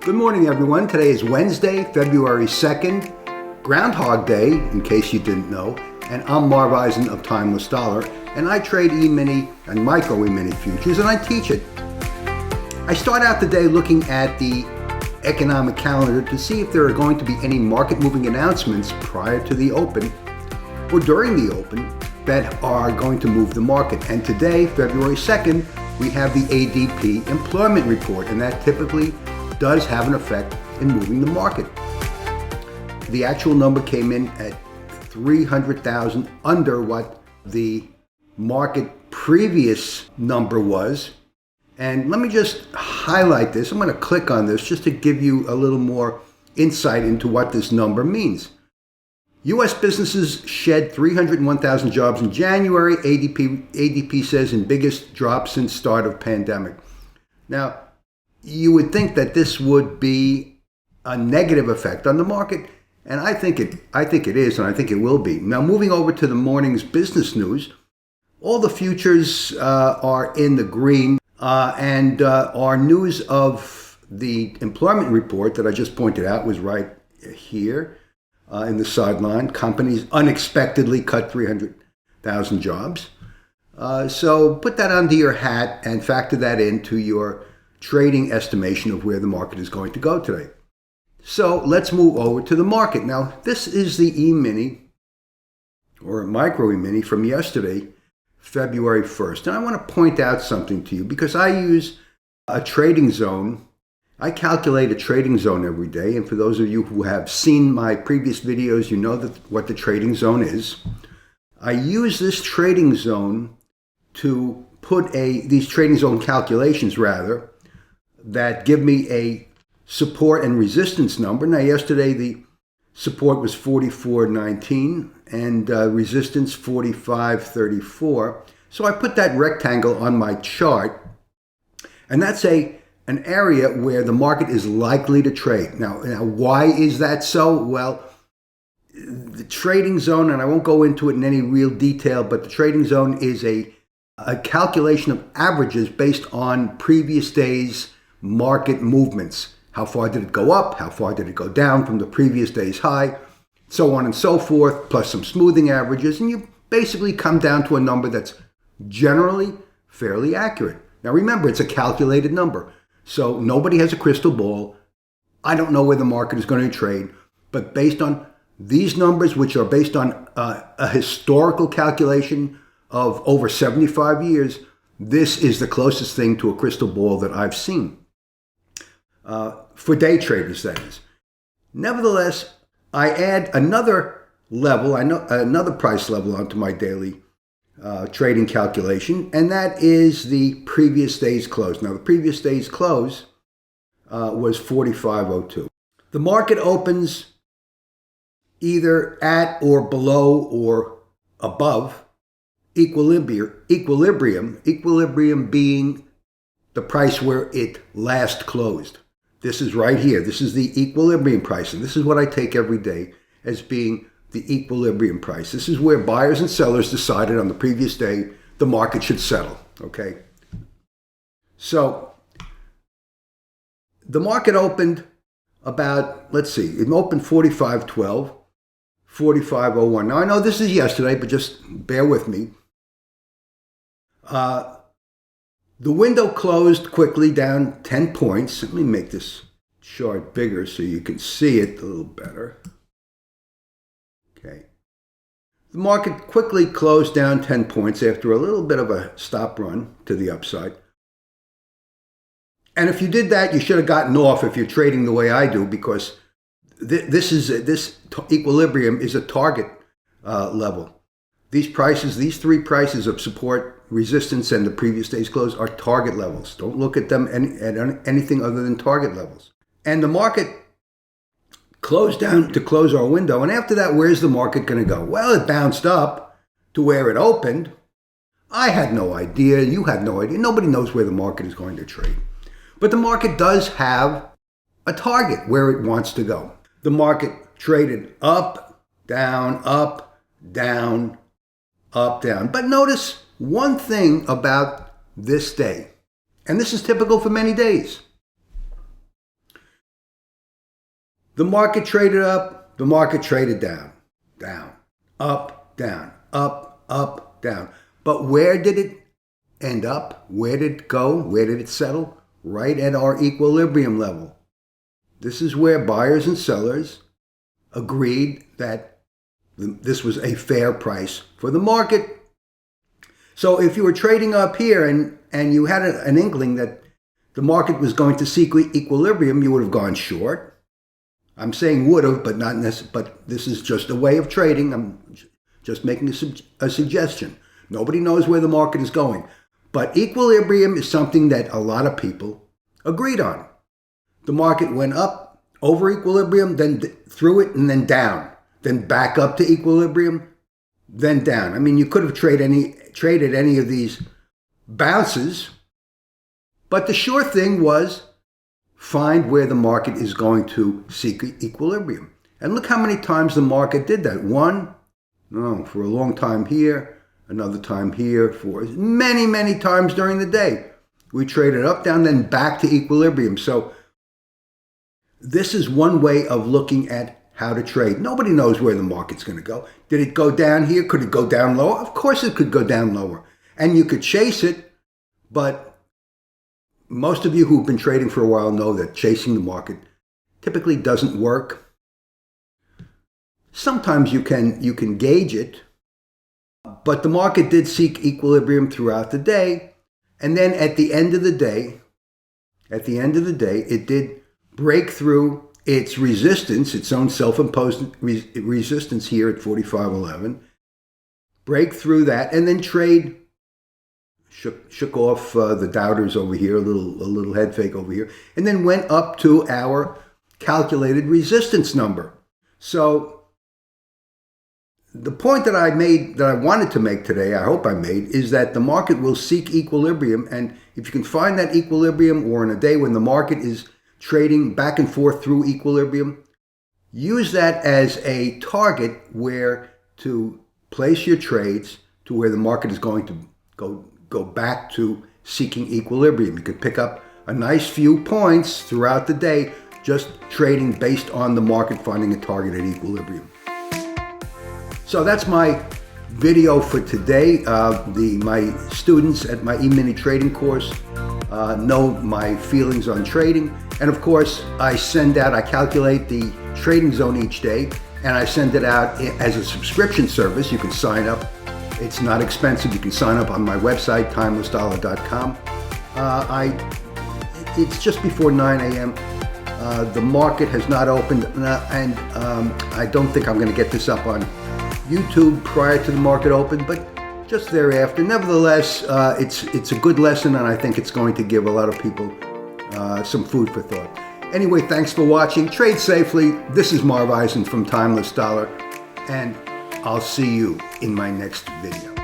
Good morning, everyone. Today is Wednesday, February 2nd, Groundhog Day, in case you didn't know, and I'm Marv Eisen of Timeless Dollar, and I trade E-mini and micro E-mini futures, and I teach it. I start out the day looking at the economic calendar to see if there are going to be any market-moving announcements prior to the open or during the open that are going to move the market. And today, February 2nd, we have the ADP Employment Report, and that typically does have an effect in moving the market. The actual number came in at 300,000 under what the market previous number was. And let me just highlight this. I'm going to click on this just to give you a little more insight into what this number means. U.S. businesses shed 301,000 jobs in January, ADP says, in biggest drop since start of pandemic. Now, you would think that this would be a negative effect on the market, and I think it is, and I think it will be. Now, moving over to the morning's business news, all the futures are in the green, and our news of the employment report that I just pointed out was right here in the sideline. Companies unexpectedly cut 300,000 jobs. So put that under your hat and factor that into your trading estimation of where the market is going to go today. So let's move over to the market. Now, this is the E-mini or micro E-mini from yesterday, February 1st. And I want to point out something to you because I use a trading zone. I calculate a trading zone every day. And for those of you who have seen my previous videos, you know what the trading zone is. I use this trading zone to put these trading zone calculations that give me a support and resistance number. Now, yesterday the support was 44.19 and resistance 45.34. So I put that rectangle on my chart, and that's an area where the market is likely to trade. Now, why is that so? Well, the trading zone, and I won't go into it in any real detail, but the trading zone is a calculation of averages based on previous days' market movements. How far did it go up? How far did it go down from the previous day's high? So on and so forth, plus some smoothing averages, and you basically come down to a number that's generally fairly accurate. Now remember, it's a calculated number, so nobody has a crystal ball. I don't know where the market is going to trade, but based on these numbers, which are based on a historical calculation of over 75 years, this is the closest thing to a crystal ball that I've seen. For day traders, that is. Nevertheless, I add another level, another price level onto my daily trading calculation, and that is the previous day's close. Now, the previous day's close was 45.02. The market opens either at or below or above equilibrium being the price where it last closed. This is right here. This is the equilibrium price, and this is what I take every day as being the equilibrium price. This is where buyers and sellers decided on the previous day the market should settle, okay? So the market opened about, it opened 45.12, 45.01. Now, I know this is yesterday, but just bear with me. The window closed quickly down 10 points. Let me make this chart bigger so you can see it a little better. Okay. The market quickly closed down 10 points after a little bit of a stop run to the upside. And if you did that, you should have gotten off if you're trading the way I do, because this equilibrium is a target level. These three prices of support, resistance, and the previous day's close are target levels. Don't look at them at anything other than target levels. And the market closed down to close our window. And after that, where's the market going to go? Well, it bounced up to where it opened. I had no idea. You had no idea. Nobody knows where the market is going to trade. But the market does have a target where it wants to go. The market traded up, down, up, down, up, down. But notice one thing about this day, and this is typical for many days. The market traded up, the market traded down, down, up, down, up, up, down. But where did it end up? Where did it go? Where did it settle? Right at our equilibrium level. This is where buyers and sellers agreed that this was a fair price for the market. So if you were trading up here and you had an inkling that the market was going to seek equilibrium, you would have gone short. I'm saying would have, but not necessarily. But this is just a way of trading. I'm just making a suggestion. Nobody knows where the market is going. But equilibrium is something that a lot of people agreed on. The market went up over equilibrium, then through it, and then down. Then back up to equilibrium, then down. I mean, you could have traded any of these bounces, but the sure thing was find where the market is going to seek equilibrium. And look how many times the market did that. For a long time here, another time here, for many, many times during the day. We traded up, down, then back to equilibrium. So this is one way of looking at how to trade. Nobody knows where the market's going to go. Did it go down here? Could it go down lower? Of course it could go down lower. And you could chase it, but most of you who've been trading for a while know that chasing the market typically doesn't work. Sometimes you can gauge it, but the market did seek equilibrium throughout the day. And then at the end of the day, it did break through its resistance, its own self-imposed resistance here at 45.11, break through that, and then trade shook off the doubters over here, a little head fake over here, and then went up to our calculated resistance number. So the point that I wanted to make today, I hope I made, is that the market will seek equilibrium, and if you can find that equilibrium, or in a day when the market is trading back and forth through equilibrium, use that as a target where to place your trades to where the market is going to go back to seeking equilibrium. You could pick up a nice few points throughout the day just trading based on the market finding a target at equilibrium. So that's my video for today. My students at my Emini trading course know my feelings on trading. And of course, I calculate the trading zone each day, and I send it out as a subscription service. You can sign up. It's not expensive. You can sign up on my website, timelessdollar.com. It's just before 9 a.m. The market has not opened, and I don't think I'm going to get this up on YouTube prior to the market open, but just thereafter. Nevertheless, it's a good lesson, and I think it's going to give a lot of people some food for thought. Anyway, thanks for watching. Trade safely. This is Marv Eisen from Timeless Dollar, and I'll see you in my next video.